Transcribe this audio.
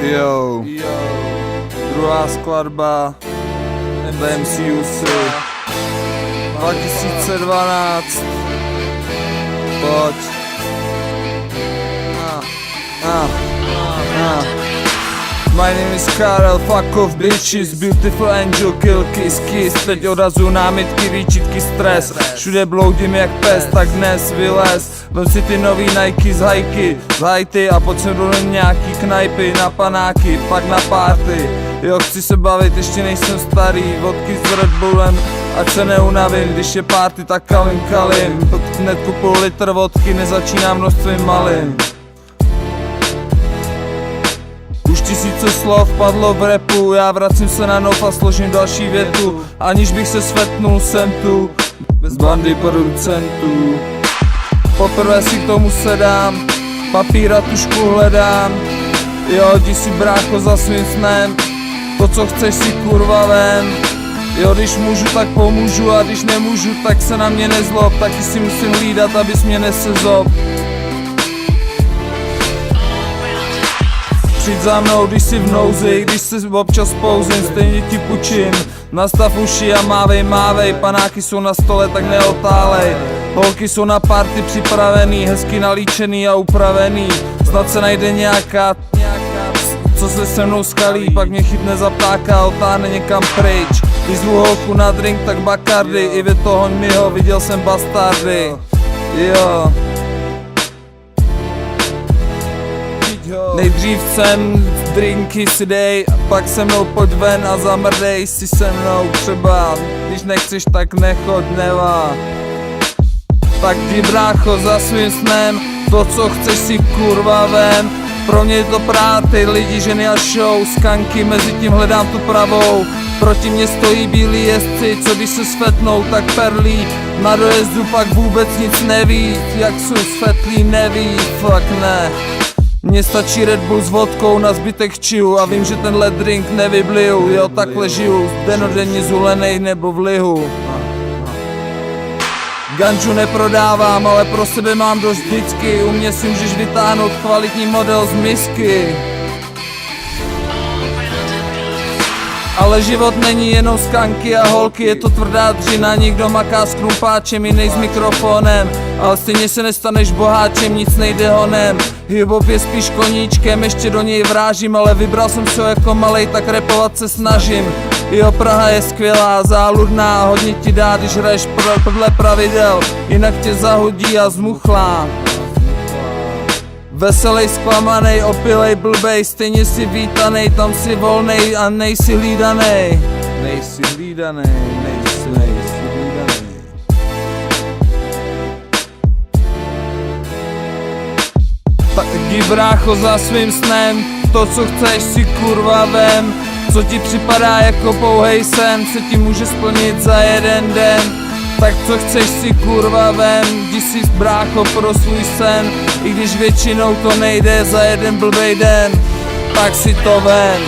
Yo, druhá skladba MC Jussi 2012. Pojď. My name is Karel, fuck off bitches, beautiful angel, kill, kiss, kiss. Teď odrazu námitky, výčitky, stres. Všude bloudím jak pes, tak dnes vylez. Vem si ty nový Nike z hajky, z Haiti a pojď sem do nějaký knajpy, na panáky, pak na party. Jo, chci se bavit, ještě nejsem starý, vodky s Red Bullem, ať se neunavím, když je party, tak kalim. Hned kupuju litr vodky, nezačínám množstvím malým. Už tisíce slov padlo v rapu, já vracím se na nov a složím další větu. Aniž bych se svetnul, jsem tu, bez bandy producentů. Poprvé si k tomu sedám, papír a tušku hledám. Jo, jdi si brácho za svým snem, to co chceš si kurva vem. Jo, když můžu, tak pomůžu a když nemůžu, tak se na mě nezlob. Taky si musím hlídat, abys mě nesezob. Přijď za mnou, když jsi v nouzi, když se občas pouzím, stejně ti půjčím. Nastav uši a mávej, panáky jsou na stole, tak neotálej. Holky jsou na party připravený, hezky nalíčený a upravený. Snad se najde nějaká, co se se mnou skalí, pak mě chytne za ptáka a otáhne někam pryč. Když zvu holku na drink, tak Bacardi, i vy to hoň mi ho, viděl jsem bastardy. Jo. Nejdřív sem drinky si dej, pak se mnou pojď ven a zamrdej si se mnou třeba. Když nechceš, tak nechoď, nevá. Tak jdi brácho za svým snem, to co chceš si kurva vem. Pro mě je to práty, lidi, ženy a show, skanky, mezi tím hledám tu pravou. Proti mě stojí bílí jezdci, co když se svetnou, tak perlí. Na dojezdu pak vůbec nic neví, jak jsou svetlí neví, fuck ne. Mně stačí Red Bull s vodkou, na zbytek čiju a vím, že tenhle drink nevybliju. Jo, takhle žiju, denodenně zulenej nebo v lihu. Ganžu neprodávám, ale pro sebe mám dost vždycky. U mě si můžeš vytáhnout kvalitní model z misky. Ale život není jenom skanky a holky, je to tvrdá dřina. Někdo maká s krumpáčem, jiný s mikrofonem, ale stejně se nestaneš boháčem, nic nejde honem. Hip-hop je spíš koníčkem, ještě do něj vrážím, ale vybral jsem se jako malej, tak rapovat se snažím. Jo, Praha je skvělá, záludná, hodně ti dá, když hraješ podle pravidel, jinak tě zahodí a zmuchlá. Veselej, zklamanej, opilej, blbej, stejně si vítanej, tam si volnej a nejsi hlídanej. Nejsi hlídanej. Tak jdi brácho za svým snem, to co chceš si kurva vem. Co ti připadá jako pouhej sen, se ti může splnit za jeden den. Tak co chceš si kurva vem, jdi si brácho pro svůj sen. I když většinou to nejde za jeden blbej den, tak si to vem.